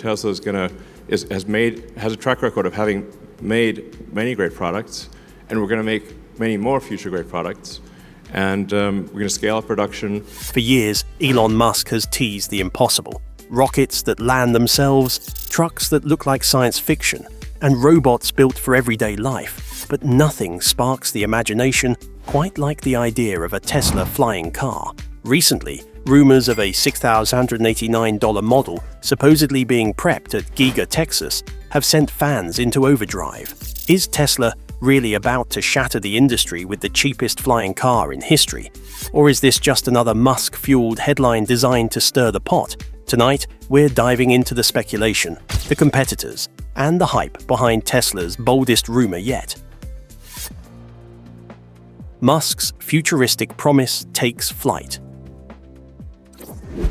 Tesla has a track record of having made many great products, and we're going to make many more future great products. And we're going to scale up production. For years, Elon Musk has teased the impossible. Rockets that land themselves, trucks that look like science fiction, and robots built for everyday life. But nothing sparks the imagination quite like the idea of a Tesla flying car. Recently, rumors of a $6,189 model supposedly being prepped at Giga Texas have sent fans into overdrive. Is Tesla really about to shatter the industry with the cheapest flying car in history? Or is this just another Musk-fueled headline designed to stir the pot? Tonight, we're diving into the speculation, the competitors, and the hype behind Tesla's boldest rumor yet. Musk's futuristic promise takes flight.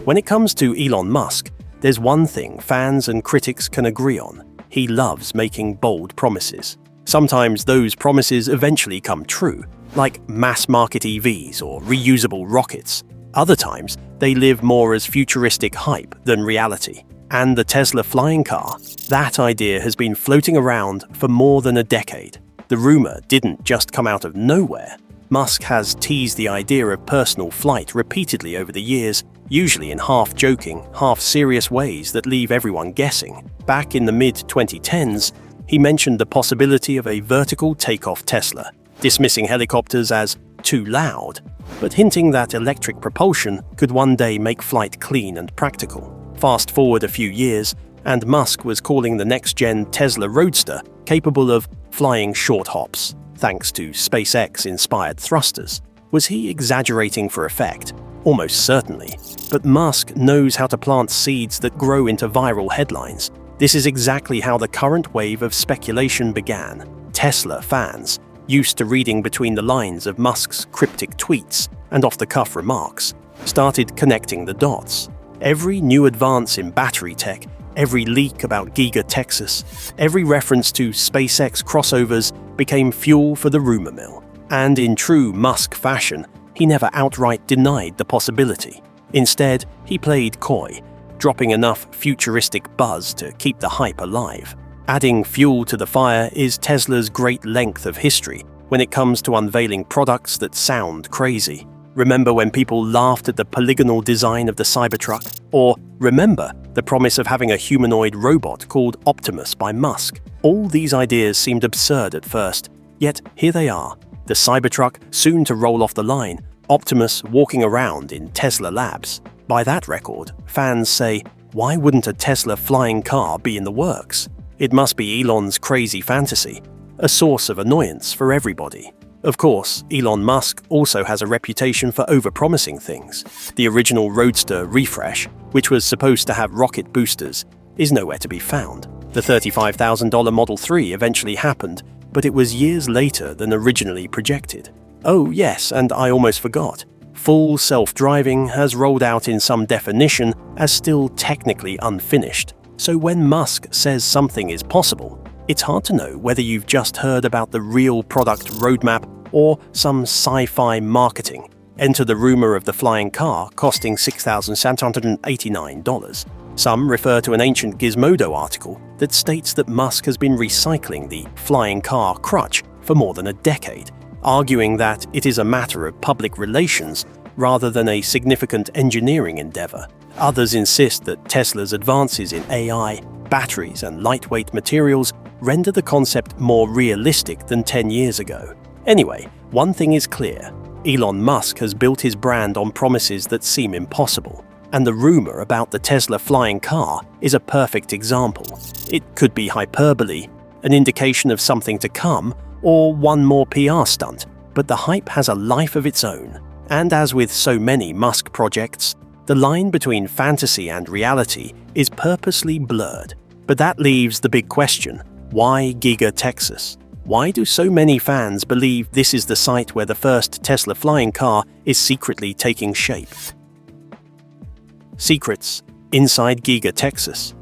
When it comes to Elon Musk, there's one thing fans and critics can agree on. He loves making bold promises. Sometimes those promises eventually come true, like mass-market EVs or reusable rockets. Other times, they live more as futuristic hype than reality. And the Tesla flying car, that idea has been floating around for more than a decade. The rumor didn't just come out of nowhere. Musk has teased the idea of personal flight repeatedly over the years, usually in half-joking, half-serious ways that leave everyone guessing. Back in the mid-2010s, he mentioned the possibility of a vertical takeoff Tesla, dismissing helicopters as too loud, but hinting that electric propulsion could one day make flight clean and practical. Fast forward a few years, and Musk was calling the next-gen Tesla Roadster capable of flying short hops, thanks to SpaceX-inspired thrusters. Was he exaggerating for effect? Almost certainly. But Musk knows how to plant seeds that grow into viral headlines. This is exactly how the current wave of speculation began. Tesla fans, used to reading between the lines of Musk's cryptic tweets and off-the-cuff remarks, started connecting the dots. Every new advance in battery tech, every leak about Giga Texas, every reference to SpaceX crossovers became fuel for the rumor mill. And in true Musk fashion, he never outright denied the possibility. Instead, he played coy, dropping enough futuristic buzz to keep the hype alive. Adding fuel to the fire is Tesla's great length of history when it comes to unveiling products that sound crazy. Remember when people laughed at the polygonal design of the Cybertruck? Or remember the promise of having a humanoid robot called Optimus by Musk? All these ideas seemed absurd at first, yet here they are. The Cybertruck soon to roll off the line, Optimus walking around in Tesla labs. By that record, fans say, why wouldn't a Tesla flying car be in the works? It must be Elon's crazy fantasy, a source of annoyance for everybody. Of course, Elon Musk also has a reputation for overpromising things. The original Roadster refresh, which was supposed to have rocket boosters, is nowhere to be found. The $35,000 Model 3 eventually happened, but it was years later than originally projected. Oh yes, and I almost forgot. Full self-driving has rolled out in some definition as still technically unfinished. So when Musk says something is possible, it's hard to know whether you've just heard about the real product roadmap or some sci-fi marketing. Enter the rumor of the flying car costing $6,789. Some refer to an ancient Gizmodo article that states that Musk has been recycling the flying car crutch for more than a decade, arguing that it is a matter of public relations rather than a significant engineering endeavor. Others insist that Tesla's advances in AI, batteries, and lightweight materials render the concept more realistic than 10 years ago. Anyway, one thing is clear. Elon Musk has built his brand on promises that seem impossible, and the rumor about the Tesla flying car is a perfect example. It could be hyperbole, an indication of something to come, or one more PR stunt, but the hype has a life of its own. And as with so many Musk projects, the line between fantasy and reality is purposely blurred. But that leaves the big question: why Giga Texas? Why do so many fans believe this is the site where the first Tesla flying car is secretly taking shape? Secrets inside Giga Texas.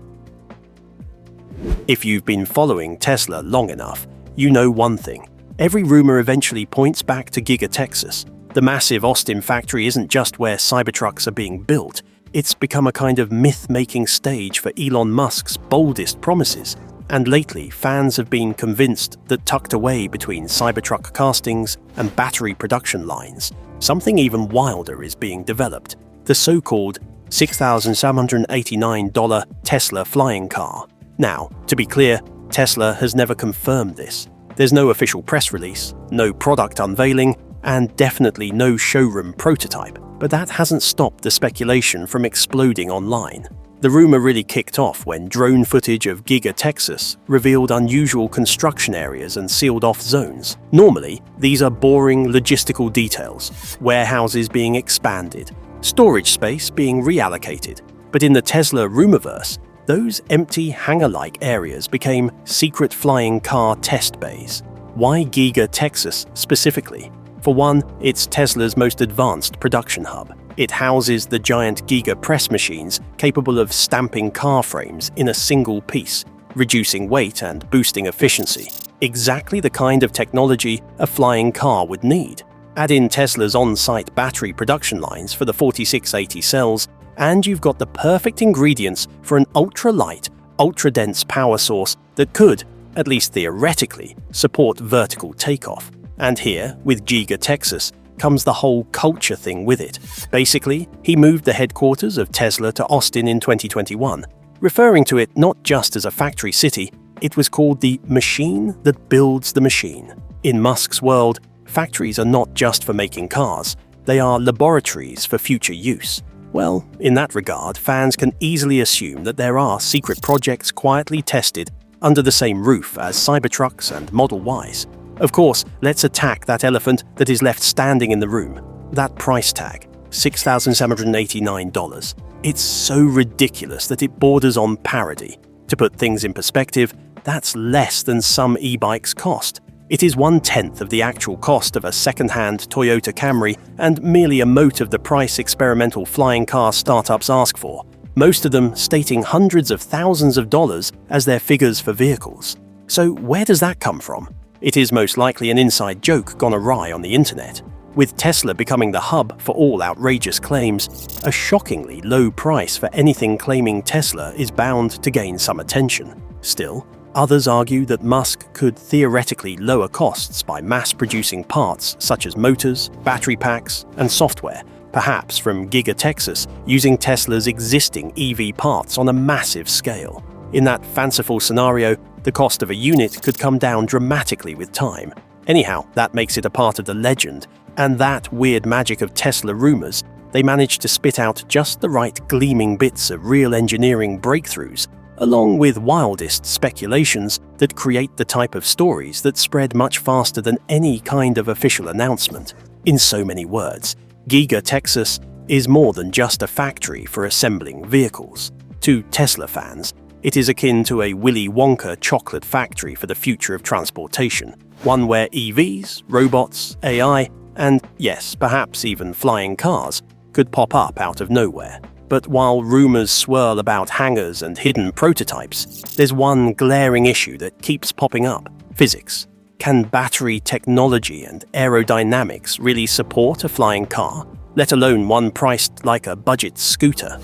If you've been following Tesla long enough, you know one thing. Every rumor eventually points back to Giga Texas. The massive Austin factory isn't just where Cybertrucks are being built, It's become a kind of myth-making stage for Elon Musk's boldest promises. And lately, fans have been convinced that tucked away between Cybertruck castings and battery production lines, something even wilder is being developed: the so-called $6,789 Tesla flying car. Now, to be clear, Tesla has never confirmed this. There's no official press release, no product unveiling, and definitely no showroom prototype. But that hasn't stopped the speculation from exploding online. The rumor really kicked off when drone footage of Giga Texas revealed unusual construction areas and sealed-off zones. Normally, these are boring logistical details: warehouses being expanded, storage space being reallocated. But in the Tesla rumorverse, those empty hangar-like areas became secret flying car test bays. Why Giga Texas specifically? For one, it's Tesla's most advanced production hub. It houses the giant Giga press machines capable of stamping car frames in a single piece, reducing weight and boosting efficiency. Exactly the kind of technology a flying car would need. Add in Tesla's on-site battery production lines for the 4680 cells, and you've got the perfect ingredients for an ultra-light, ultra-dense power source that could, at least theoretically, support vertical takeoff. And here, with Giga Texas, comes the whole culture thing with it. Basically, he moved the headquarters of Tesla to Austin in 2021. Referring to it not just as a factory city, it was called the machine that builds the machine. In Musk's world, factories are not just for making cars, they are laboratories for future use. Well, in that regard, fans can easily assume that there are secret projects quietly tested under the same roof as Cybertrucks and Model Ys. Of course, let's attack that elephant that is left standing in the room. That price tag, $6,789. It's so ridiculous that it borders on parody. To put things in perspective, that's less than some e-bikes cost. It is 1/10 of the actual cost of a second-hand Toyota Camry and merely a mote of the price experimental flying car startups ask for, most of them stating hundreds of thousands of dollars as their figures for vehicles. So where does that come from? It is most likely an inside joke gone awry on the internet. With Tesla becoming the hub for all outrageous claims, a shockingly low price for anything claiming Tesla is bound to gain some attention. Still, others argue that Musk could theoretically lower costs by mass-producing parts such as motors, battery packs, and software, perhaps from Giga Texas, using Tesla's existing EV parts on a massive scale. In that fanciful scenario, the cost of a unit could come down dramatically with time. Anyhow, that makes it a part of the legend, and that weird magic of Tesla rumors, they managed to spit out just the right gleaming bits of real engineering breakthroughs, along with wildest speculations that create the type of stories that spread much faster than any kind of official announcement. In so many words, Giga Texas is more than just a factory for assembling vehicles. To Tesla fans, it is akin to a Willy Wonka chocolate factory for the future of transportation, one where EVs, robots, AI, and yes, perhaps even flying cars could pop up out of nowhere. But while rumors swirl about hangars and hidden prototypes, there's one glaring issue that keeps popping up: physics. Can battery technology and aerodynamics really support a flying car, let alone one priced like a budget scooter?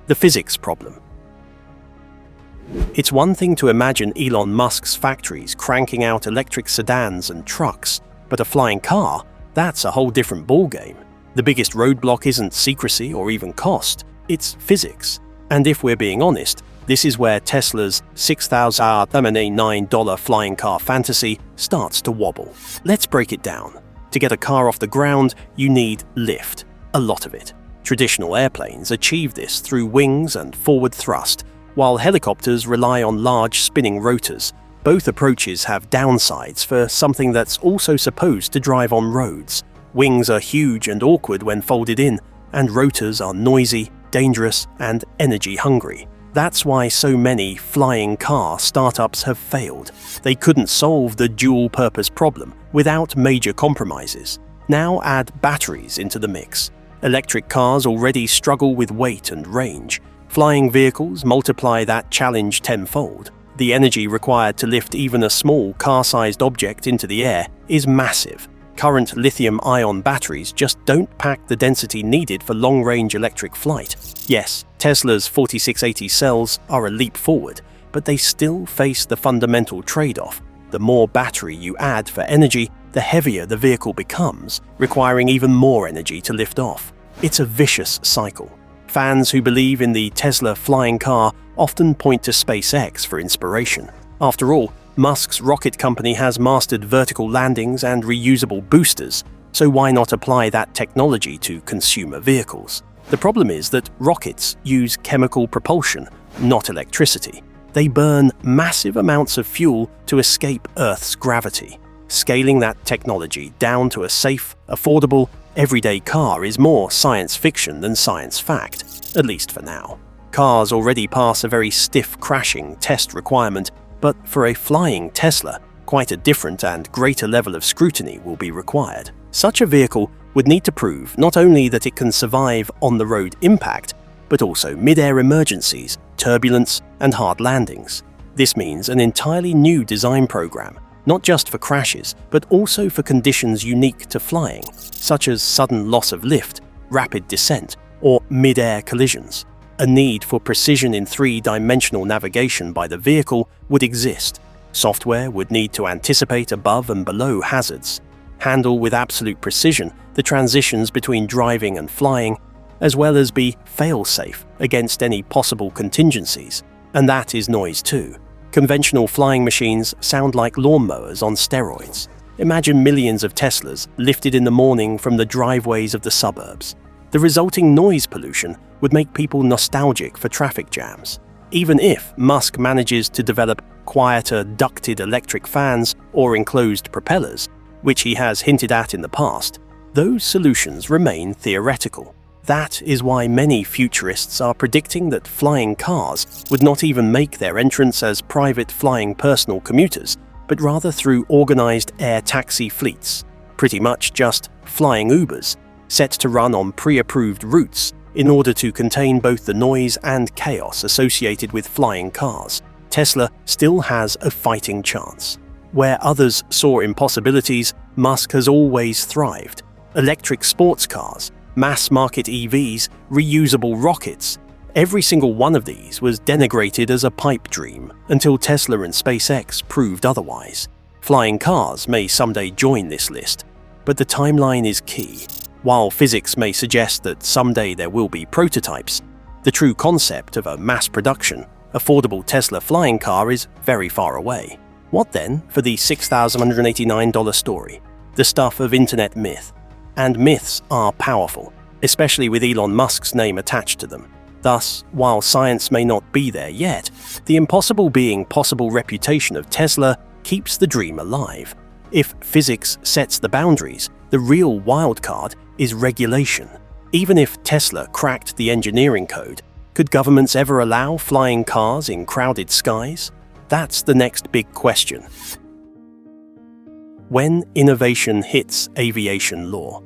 The physics problem. It's one thing to imagine Elon Musk's factories cranking out electric sedans and trucks, but a flying car, that's a whole different ballgame. The biggest roadblock isn't secrecy or even cost, it's physics. And if we're being honest, this is where Tesla's $6,079 flying car fantasy starts to wobble. Let's break it down. To get a car off the ground, you need lift, a lot of it. Traditional airplanes achieve this through wings and forward thrust, while helicopters rely on large spinning rotors. Both approaches have downsides for something that's also supposed to drive on roads. Wings are huge and awkward when folded in, and rotors are noisy, dangerous, and energy-hungry. That's why so many flying car startups have failed. They couldn't solve the dual-purpose problem without major compromises. Now add batteries into the mix. Electric cars already struggle with weight and range. Flying vehicles multiply that challenge tenfold. The energy required to lift even a small car-sized object into the air is massive. current lithium-ion batteries just don't pack the density needed for long-range electric flight. Yes, Tesla's 4680 cells are a leap forward, but they still face the fundamental trade-off. The more battery you add for energy, the heavier the vehicle becomes, requiring even more energy to lift off. It's a vicious cycle. Fans who believe in the Tesla flying car often point to SpaceX for inspiration. After all, Musk's rocket company has mastered vertical landings and reusable boosters, so why not apply that technology to consumer vehicles? The problem is that rockets use chemical propulsion, not electricity. They burn massive amounts of fuel to escape Earth's gravity. Scaling that technology down to a safe, affordable, everyday car is more science fiction than science fact, at least for now. Cars already pass a very stiff crashing test requirement, but for a flying Tesla, quite a different and greater level of scrutiny will be required. Such a vehicle would need to prove not only that it can survive on-the-road impact, but also mid-air emergencies, turbulence, and hard landings. This means an entirely new design program, not just for crashes, but also for conditions unique to flying, such as sudden loss of lift, rapid descent, or mid-air collisions. A need for precision in three-dimensional navigation by the vehicle would exist. Software would need to anticipate above and below hazards, handle with absolute precision the transitions between driving and flying, as well as be fail-safe against any possible contingencies. And that is noise too. Conventional flying machines sound like lawnmowers on steroids. Imagine millions of Teslas lifted in the morning from the driveways of the suburbs. The resulting noise pollution would make people nostalgic for traffic jams. Even if Musk manages to develop quieter ducted electric fans or enclosed propellers, which he has hinted at in the past, those solutions remain theoretical. That is why many futurists are predicting that flying cars would not even make their entrance as private flying personal commuters, but rather through organized air taxi fleets, pretty much just flying Ubers, set to run on pre-approved routes in order to contain both the noise and chaos associated with flying cars. Tesla still has a fighting chance. Where others saw impossibilities, Musk has always thrived. Electric sports cars, mass-market EVs, reusable rockets. Every single one of these was denigrated as a pipe dream until Tesla and SpaceX proved otherwise. Flying cars may someday join this list, but the timeline is key. While physics may suggest that someday there will be prototypes, the true concept of a mass-production, affordable Tesla flying car is very far away. What then for the $6,189 story? The stuff of internet myth. And myths are powerful, especially with Elon Musk's name attached to them. Thus, while science may not be there yet, the impossible being possible reputation of Tesla keeps the dream alive. If physics sets the boundaries, the real wildcard is regulation. Even if Tesla cracked the engineering code, could governments ever allow flying cars in crowded skies? That's the next big question. When innovation hits aviation law.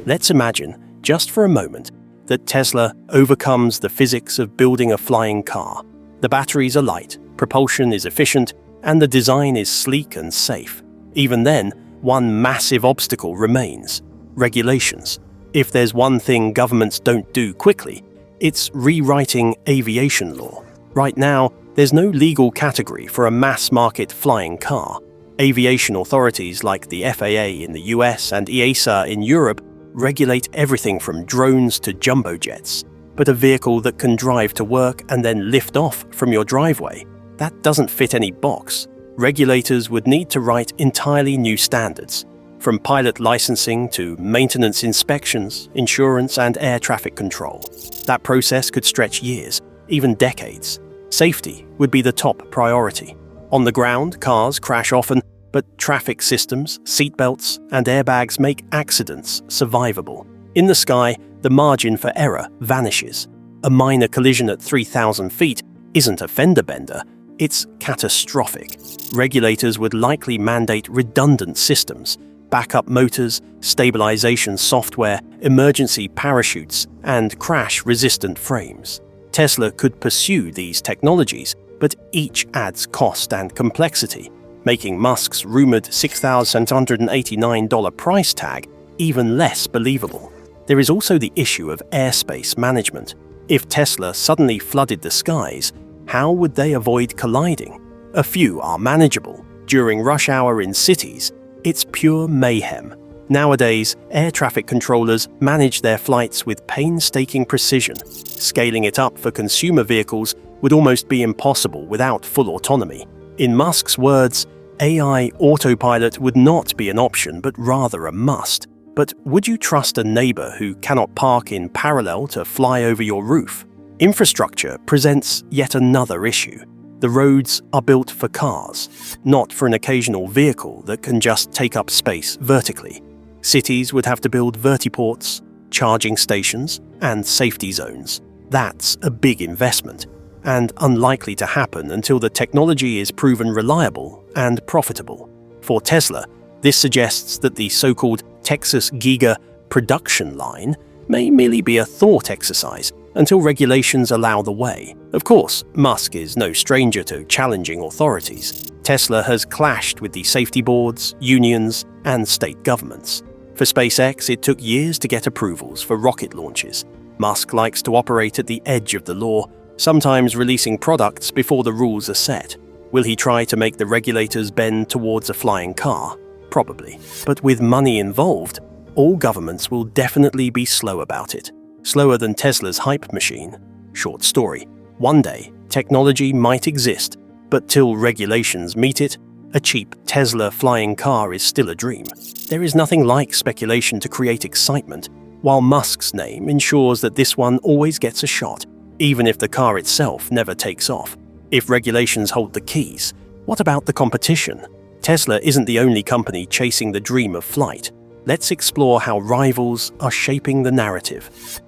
Let's imagine, just for a moment, that Tesla overcomes the physics of building a flying car. The batteries are light, propulsion is efficient, and the design is sleek and safe. Even then, one massive obstacle remains: regulations. If there's one thing governments don't do quickly, it's rewriting aviation law. Right now, there's no legal category for a mass-market flying car. Aviation authorities like the FAA in the US and EASA in Europe regulate everything from drones to jumbo jets. But a vehicle that can drive to work and then lift off from your driveway, that doesn't fit any box. Regulators would need to write entirely new standards, from pilot licensing to maintenance inspections, insurance, and air traffic control. That process could stretch years, even decades. Safety would be the top priority. On the ground, cars crash often, but traffic systems, seatbelts, and airbags make accidents survivable. In the sky, the margin for error vanishes. A minor collision at 3,000 feet isn't a fender bender, it's catastrophic. Regulators would likely mandate redundant systems, backup motors, stabilization software, emergency parachutes, and crash-resistant frames. Tesla could pursue these technologies, but each adds cost and complexity. making Musk's rumored $6,789 price tag even less believable. There is also the issue of airspace management. If Tesla suddenly flooded the skies, how would they avoid colliding? A few are manageable. During rush hour in cities, it's pure mayhem. Nowadays, air traffic controllers manage their flights with painstaking precision. Scaling it up for consumer vehicles would almost be impossible without full autonomy. In Musk's words, AI autopilot would not be an option but rather a must. But would you trust a neighbor who cannot park in parallel to fly over your roof? Infrastructure presents yet another issue. The roads are built for cars, not for an occasional vehicle that can just take up space vertically. Cities would have to build vertiports, charging stations, and safety zones. That's a big investment, and unlikely to happen until the technology is proven reliable and profitable. For Tesla, this suggests that the so-called Texas Giga production line may merely be a thought exercise until regulations allow the way. Of course, Musk is no stranger to challenging authorities. Tesla has clashed with the safety boards, unions, and state governments. For SpaceX, it took years to get approvals for rocket launches. Musk likes to operate at the edge of the law, sometimes releasing products before the rules are set. Will he try to make the regulators bend towards a flying car? Probably. But with money involved, all governments will definitely be slow about it. Slower than Tesla's hype machine. Short story. One day, technology might exist, but till regulations meet it, a cheap Tesla flying car is still a dream. There is nothing like speculation to create excitement, while Musk's name ensures that this one always gets a shot, even if the car itself never takes off. If regulations hold the keys, what about the competition? Tesla isn't the only company chasing the dream of flight. Let's explore how rivals are shaping the narrative.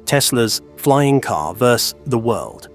Tesla's flying car versus the world.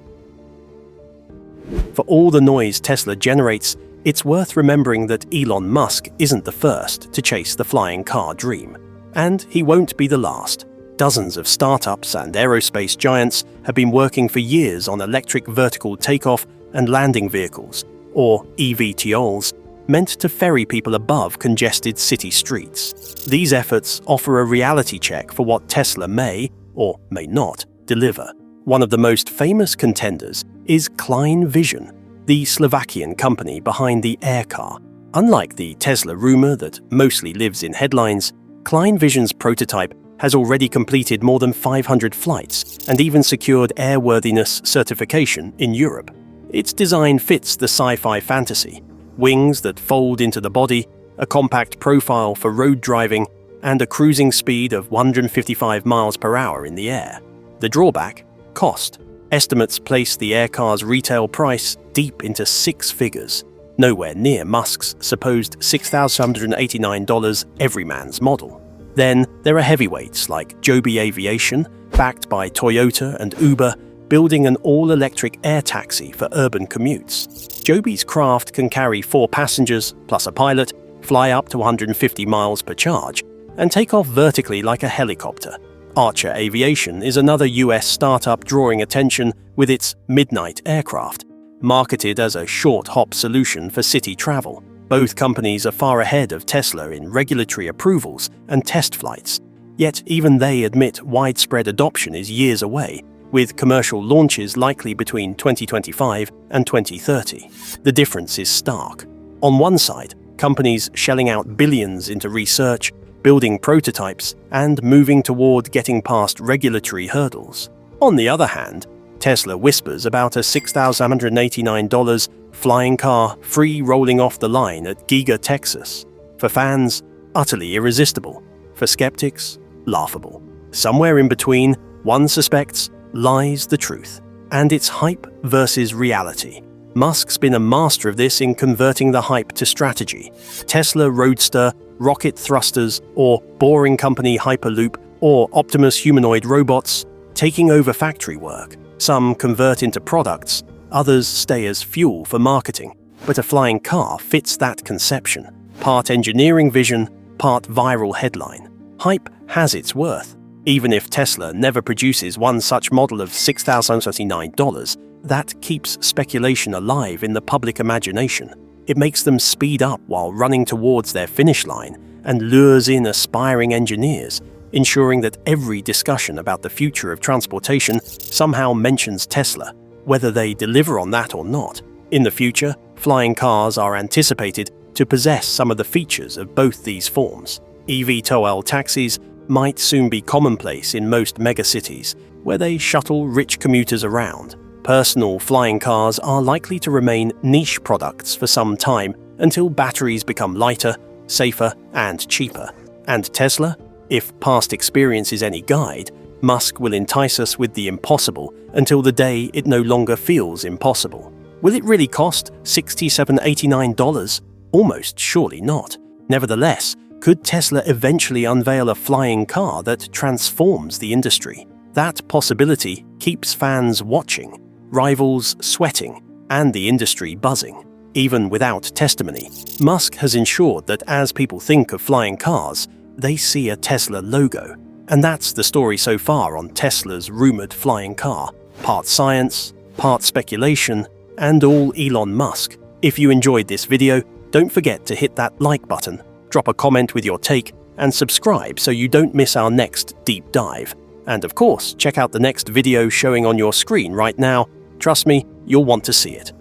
For all the noise Tesla generates, it's worth remembering that Elon Musk isn't the first to chase the flying car dream. And he won't be the last. Dozens of startups and aerospace giants have been working for years on electric vertical takeoff and landing vehicles, or eVTOLs, meant to ferry people above congested city streets. These efforts offer a reality check for what Tesla may, or may not, deliver. One of the most famous contenders is Klein Vision, the Slovakian company behind the Air car. Unlike the Tesla rumor that mostly lives in headlines, Klein Vision's prototype has already completed more than 500 flights and even secured airworthiness certification in Europe. Its design fits the sci-fi fantasy: wings that fold into the body, a compact profile for road driving, and a cruising speed of 155 miles per hour in the air. The drawback? Cost. Estimates place the air car's retail price deep into six figures, nowhere near Musk's supposed $6,789 everyman's model. Then there are heavyweights like Joby Aviation, backed by Toyota and Uber, building an all-electric air taxi for urban commutes. Joby's craft can carry 4 passengers plus a pilot, fly up to 150 miles per charge, and take off vertically like a helicopter. Archer Aviation is another US startup drawing attention with its Midnight aircraft, marketed as a short-hop solution for city travel. Both companies are far ahead of Tesla in regulatory approvals and test flights, yet even they admit widespread adoption is years away, with commercial launches likely between 2025 and 2030. The difference is stark. On one side, companies shelling out billions into research, building prototypes, and moving toward getting past regulatory hurdles. On the other hand, Tesla whispers about a $6,189 flying car free rolling off the line at Giga Texas. For fans, utterly irresistible. For skeptics, laughable. Somewhere in between, one suspects, lies the truth. And it's hype versus reality. Musk's been a master of this in converting the hype to strategy. Tesla Roadster, rocket thrusters, or Boring Company Hyperloop, or Optimus humanoid robots, taking over factory work. Some convert into products, others stay as fuel for marketing. But a flying car fits that conception. Part engineering vision, part viral headline. Hype has its worth. Even if Tesla never produces one such model of $6,039, that keeps speculation alive in the public imagination. It makes them speed up while running towards their finish line and lures in aspiring engineers, ensuring that every discussion about the future of transportation somehow mentions Tesla, whether they deliver on that or not. In the future, flying cars are anticipated to possess some of the features of both these forms. eVTOL taxis might soon be commonplace in most megacities, where they shuttle rich commuters around. Personal flying cars are likely to remain niche products for some time until batteries become lighter, safer, and cheaper. And Tesla? If past experience is any guide, Musk will entice us with the impossible until the day it no longer feels impossible. Will it really cost $67.89? Almost surely not. Nevertheless, could Tesla eventually unveil a flying car that transforms the industry? That possibility keeps fans watching, rivals sweating, and the industry buzzing. Even without testimony, Musk has ensured that as people think of flying cars, they see a Tesla logo. And that's the story so far on Tesla's rumored flying car. Part science, part speculation, and all Elon Musk. If you enjoyed this video, don't forget to hit that like button, drop a comment with your take, and subscribe so you don't miss our next deep dive. And of course, check out the next video showing on your screen right now. Trust me, you'll want to see it.